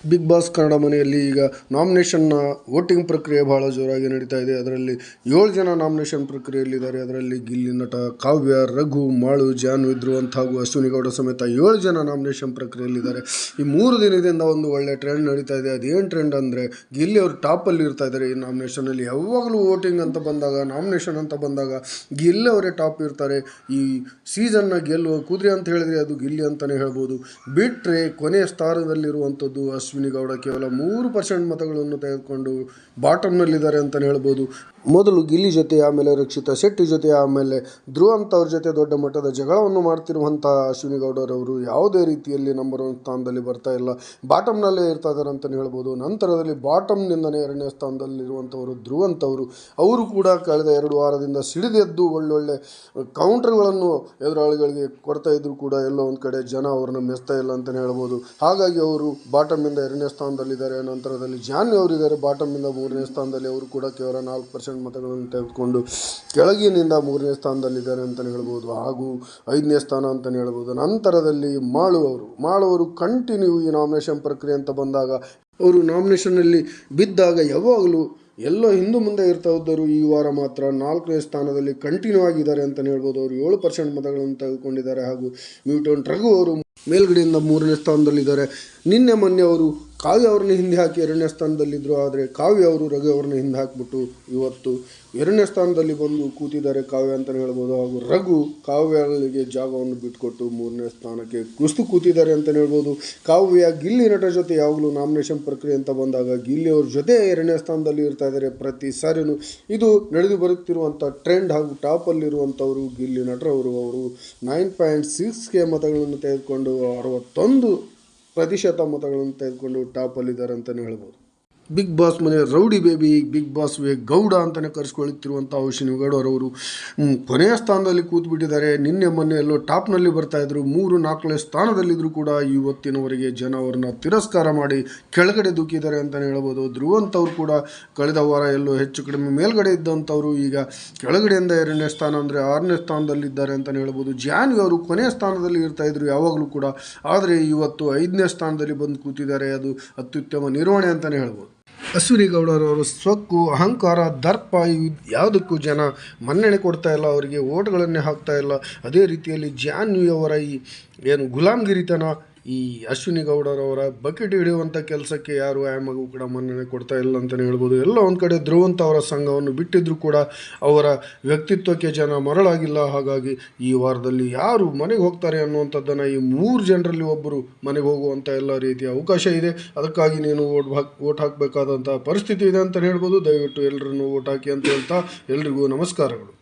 Big boss Kannada ಮನೆಯಲ್ಲಿ ಈಗ ನಾಮಿನೇಷನ್ನ voting ಪ್ರಕ್ರಿಯೆ ಬಹಳ ಜೋರಾಗಿ ನಡೀತಾ ಇದೆ. ಅದರಲ್ಲಿ 7 ಜನ ನಾಮಿನೇಷನ್ ಪ್ರಕ್ರಿಯೆಯಲ್ಲಿದ್ದಾರೆ. ಅದರಲ್ಲಿ ಗಿಲ್ಲಿ ನಟ, ಕಾವ್ಯ, ರಘು, ಮಾಳು, ಜಾನ್ವಿ, ಧ್ರುವಂತ್ ಹಾಗೂ ಅಶ್ವಿನಿ ಗೌಡ ಸಮೇತ 7 ಜನ ನಾಮಿನೇಷನ್ ಪ್ರಕ್ರಿಯೆಯಲ್ಲಿದ್ದಾರೆ. ಈ 3 ದಿನದಿಂದ ಒಂದು ಒಳ್ಳೆ ಟ್ರೆಂಡ್ ನಡೀತಾ ಇದೆ. ಅದೇನು ಟ್ರೆಂಡ್ ಅಂದರೆ ಗಿಲ್ಲಿ ಅವರು ಟಾಪಲ್ಲಿ ಇರ್ತಾ ಇದ್ದಾರೆ ಈ ನಾಮಿನೇಷನಲ್ಲಿ. ಯಾವಾಗಲೂ ವೋಟಿಂಗ್ ಅಂತ ಬಂದಾಗ, ನಾಮಿನೇಷನ್ ಅಂತ ಬಂದಾಗ ಗಿಲ್ಲಿ ಅವರೇ ಟಾಪ್ ಇರ್ತಾರೆ. ಈ ಸೀಸನ್ನ ಗೆಲ್ಲುವ ಕುದುರೆ ಅಂತ ಹೇಳಿದರೆ ಅದು ಗಿಲ್ಲಿ ಅಂತಲೇ ಹೇಳ್ಬೋದು. ಬಿಟ್ಟರೆ ಕೊನೆಯ ಸ್ಥಾನದಲ್ಲಿರುವಂಥದ್ದು ಅಶ್ವಿನಿ ಗೌಡ. ಕೇವಲ 3% ಮತಗಳನ್ನು ತೆಗೆದುಕೊಂಡು ಬಾಟಮ್ನಲ್ಲಿದ್ದಾರೆ ಅಂತಲೇ ಹೇಳ್ಬೋದು. ಮೊದಲು ಗಿಲ್ಲಿ ಜೊತೆ, ಆಮೇಲೆ ರಕ್ಷಿತಾ ಶೆಟ್ಟಿ ಜೊತೆ, ಆಮೇಲೆ ಧ್ರುವಂತ್ ಅವ್ರ ಜೊತೆ ದೊಡ್ಡ ಮಟ್ಟದ ಜಗಳವನ್ನು ಮಾಡ್ತಿರುವಂಥ ಅಶ್ವಿನಿ ಗೌಡರವರು ಯಾವುದೇ ರೀತಿಯಲ್ಲಿ ನಂಬರ್ 1 ಸ್ಥಾನದಲ್ಲಿ ಬರ್ತಾ ಇಲ್ಲ, ಬಾಟಮ್ನಲ್ಲೇ ಇರ್ತಾ ಇದ್ದಾರೆ ಅಂತಲೇ ಹೇಳ್ಬೋದು. ನಂತರದಲ್ಲಿ ಬಾಟಮ್ನಿಂದನೇ 2ನೇ ಸ್ಥಾನದಲ್ಲಿರುವಂಥವರು ಧ್ರುವಂತ್ ಅವರು ಕೂಡ ಕಳೆದ 2 ವಾರದಿಂದ ಸಿಡಿದೆದ್ದು ಒಳ್ಳೊಳ್ಳೆ ಕೌಂಟರ್ಗಳನ್ನು ಎದುರಾಳಿಗಳಿಗೆ ಕೊಡ್ತಾ ಇದ್ರು ಕೂಡ ಎಲ್ಲೋ ಒಂದು ಕಡೆ ಜನ ಅವ್ರನ್ನ ಮೆಚ್ತಾ ಇಲ್ಲ ಅಂತಲೇ ಹೇಳ್ಬೋದು. ಹಾಗಾಗಿ ಅವರು ಬಾಟಮ್ಮಿಂದ 2ನೇ ಸ್ಥಾನದಲ್ಲಿದ್ದಾರೆ. ನಂತರದಲ್ಲಿ ಜಾನ್ವಿ ಅವರಿದ್ದಾರೆ ಬಾಟಮ್ಮಿಂದ 3ನೇ ಸ್ಥಾನದಲ್ಲಿ. ಅವರು ಕೂಡ ಕೇವಲ 4% ಮತಗಳನ್ನು ತೆಗೆದುಕೊಂಡು ಕೆಳಗಿನಿಂದ 3ನೇ ಸ್ಥಾನದಲ್ಲಿದ್ದಾರೆ ಅಂತಲೇ ಹೇಳ್ಬೋದು, ಹಾಗೂ 5ನೇ ಸ್ಥಾನ ಅಂತಲೇ ಹೇಳ್ಬೋದು. ನಂತರದಲ್ಲಿ ಮಾಳು ಅವರು ಕಂಟಿನ್ಯೂ ಈ ನಾಮಿನೇಷನ್ ಪ್ರಕ್ರಿಯೆ ಅಂತ ಬಂದಾಗ ಅವರು ನಾಮಿನೇಷನ್ನಲ್ಲಿ ಬಿದ್ದಾಗ ಯಾವಾಗಲೂ ಎಲ್ಲೋ ಹಿಂದೆ ಮುಂದೆ ಇರ್ತಾ ಇದ್ದರು. ಈ ವಾರ ಮಾತ್ರ 4ನೇ ಸ್ಥಾನದಲ್ಲಿ ಕಂಟಿನ್ಯೂ ಆಗಿದ್ದಾರೆ ಅಂತಲೇ ಹೇಳ್ಬೋದು. ಅವರು 7% ಮತಗಳನ್ನು ತೆಗೆದುಕೊಂಡಿದ್ದಾರೆ. ಹಾಗೂ ಮ್ಯೂಟೆಂಟ್ ರಘು ಅವರು ಮೇಲ್ಗಡೆಯಿಂದ 3ನೇ ಸ್ಥಾನದಲ್ಲಿದ್ದಾರೆ. ಮೊನ್ನೆ ಅವರು ಕಾವ್ಯ ಅವ್ರನ್ನ ಹಿಂದೆ ಹಾಕಿ 2ನೇ ಸ್ಥಾನದಲ್ಲಿದ್ದರು. ಆದರೆ ಕಾವ್ಯ ಅವರು ರಘು ಅವ್ರನ್ನ ಹಿಂದೆ ಹಾಕಿಬಿಟ್ಟು ಇವತ್ತು 2ನೇ ಸ್ಥಾನದಲ್ಲಿ ಬಂದು ಕೂತಿದ್ದಾರೆ ಕಾವ್ಯ ಅಂತಲೇ ಹೇಳ್ಬೋದು. ಹಾಗೂ ರಘು ಕಾವ್ಯಗಳಿಗೆ ಜಾಗವನ್ನು ಬಿಟ್ಟುಕೊಟ್ಟು 3ನೇ ಸ್ಥಾನಕ್ಕೆ ಕುಸ್ತು ಕೂತಿದ್ದಾರೆ ಅಂತಲೇ ಹೇಳ್ಬೋದು. ಕಾವ್ಯ ಗಿಲ್ಲಿ ನಟ ಜೊತೆ ಯಾವಾಗಲೂ ನಾಮಿನೇಷನ್ ಪ್ರಕ್ರಿಯೆ ಅಂತ ಬಂದಾಗ ಗಿಲ್ಲಿ ಅವ್ರ ಜೊತೆ 2ನೇ ಸ್ಥಾನದಲ್ಲಿ ಇರ್ತಾ ಇದ್ದಾರೆ ಪ್ರತಿ ಸಾರಿನೂ. ಇದು ನಡೆದು ಬರುತ್ತಿರುವಂಥ ಟ್ರೆಂಡ್. ಹಾಗೂ ಟಾಪಲ್ಲಿರುವಂಥವರು ಗಿಲ್ಲಿ ನಟರವರು. ಅವರು 9.6K ಮತಗಳನ್ನು ತೆಗೆದುಕೊಂಡು 61% ಮತಗಳನ್ನು ತೆಗೆದುಕೊಂಡು ಟಾಪಲ್ಲಿದ್ದಾರೆ ಅಂತಲೇ ಹೇಳ್ಬೋದು. ಬಿಗ್ ಬಾಸ್ ಮನೆ ರೌಡಿ ಬೇಬಿ, ಬಿಗ್ ಬಾಸ್ ವೇ ಗೌಡ ಅಂತಲೇ ಕರೆಸ್ಕೊಳ್ಳುತ್ತಿರುವಂಥ ಅಶ್ವಿನಿ ಗೌಡರವರು ಕೊನೆಯ ಸ್ಥಾನದಲ್ಲಿ ಕೂತ್ಬಿಟ್ಟಿದ್ದಾರೆ. ಮೊನ್ನೆ ಎಲ್ಲೋ ಟಾಪ್ನಲ್ಲಿ ಬರ್ತಾಯಿದ್ರು, 3-4ನೇ ಸ್ಥಾನದಲ್ಲಿದ್ದರೂ ಕೂಡ ಇವತ್ತಿನವರೆಗೆ ಜನ ಅವ್ರನ್ನ ತಿರಸ್ಕಾರ ಮಾಡಿ ಕೆಳಗಡೆ ದೂಕಿದ್ದಾರೆ ಅಂತಲೇ ಹೇಳ್ಬೋದು. ಧ್ರುವಂತ್ ಅವರು ಕೂಡ ಕಳೆದ ವಾರ ಎಲ್ಲೋ ಹೆಚ್ಚು ಕಡಿಮೆ ಮೇಲ್ಗಡೆ ಇದ್ದಂಥವರು ಈಗ ಕೆಳಗಡೆಯಿಂದ 2ನೇ ಸ್ಥಾನ ಅಂದರೆ 6ನೇ ಸ್ಥಾನದಲ್ಲಿದ್ದಾರೆ ಅಂತಲೇ ಹೇಳ್ಬೋದು. ಜಾನ್ವಿ ಅವರು ಕೊನೆಯ ಸ್ಥಾನದಲ್ಲಿ ಇರ್ತಾಯಿದ್ರು ಯಾವಾಗಲೂ ಕೂಡ, ಆದರೆ ಇವತ್ತು 5ನೇ ಸ್ಥಾನದಲ್ಲಿ ಬಂದು ಕೂತಿದ್ದಾರೆ. ಅದು ಅತ್ಯುತ್ತಮ ನಿರ್ವಹಣೆ ಅಂತಲೇ ಹೇಳ್ಬೋದು. ಅಶ್ವಿನಿ ಗೌಡರವರು ಸೊಕ್ಕು, ಅಹಂಕಾರ, ದರ್ಪ ಯಾವುದಕ್ಕೂ ಜನ ಮನ್ನಣೆ ಕೊಡ್ತಾ ಇಲ್ಲ, ಅವರಿಗೆ ಓಟ್ಗಳನ್ನೇ ಹಾಕ್ತಾ ಇಲ್ಲ. ಅದೇ ರೀತಿಯಲ್ಲಿ ಜಾನ್ವಿಯವರ ಈ ಏನು ಗುಲಾಮ್ಗಿರಿತನ, ಈ ಅಶ್ವಿನಿ ಗೌಡರವರ ಬಕೆಟ್ ಹಿಡಿಯುವಂಥ ಕೆಲಸಕ್ಕೆ ಯಾರು ಆಯಮ್ಮಗೂ ಕೂಡ ಮನ್ನಣೆ ಕೊಡ್ತಾ ಇಲ್ಲ ಅಂತಲೇ ಹೇಳ್ಬೋದು. ಎಲ್ಲ ಒಂದು ಕಡೆ ಧ್ರುವಂತ್ ಅವರ ಸಂಘವನ್ನು ಬಿಟ್ಟಿದ್ದರೂ ಕೂಡ ಅವರ ವ್ಯಕ್ತಿತ್ವಕ್ಕೆ ಜನ ಮರಳಾಗಿಲ್ಲ. ಹಾಗಾಗಿ ಈ ವಾರದಲ್ಲಿ ಯಾರು ಮನೆಗೆ ಹೋಗ್ತಾರೆ ಅನ್ನುವಂಥದ್ದನ್ನು ಈ 3 ಜನರಲ್ಲಿ ಒಬ್ಬರು ಮನೆಗೆ ಹೋಗುವಂಥ ಎಲ್ಲ ರೀತಿಯ ಅವಕಾಶ ಇದೆ. ಅದಕ್ಕಾಗಿ ನೀನು ಓಟ್ ಹಾಕಬೇಕಾದಂಥ ಪರಿಸ್ಥಿತಿ ಇದೆ ಅಂತಲೇ ಹೇಳ್ಬೋದು. ದಯವಿಟ್ಟು ಎಲ್ಲರನ್ನು ಓಟ್ ಹಾಕಿ ಅಂತ ಹೇಳ್ತಾ ಎಲ್ರಿಗೂ ನಮಸ್ಕಾರಗಳು.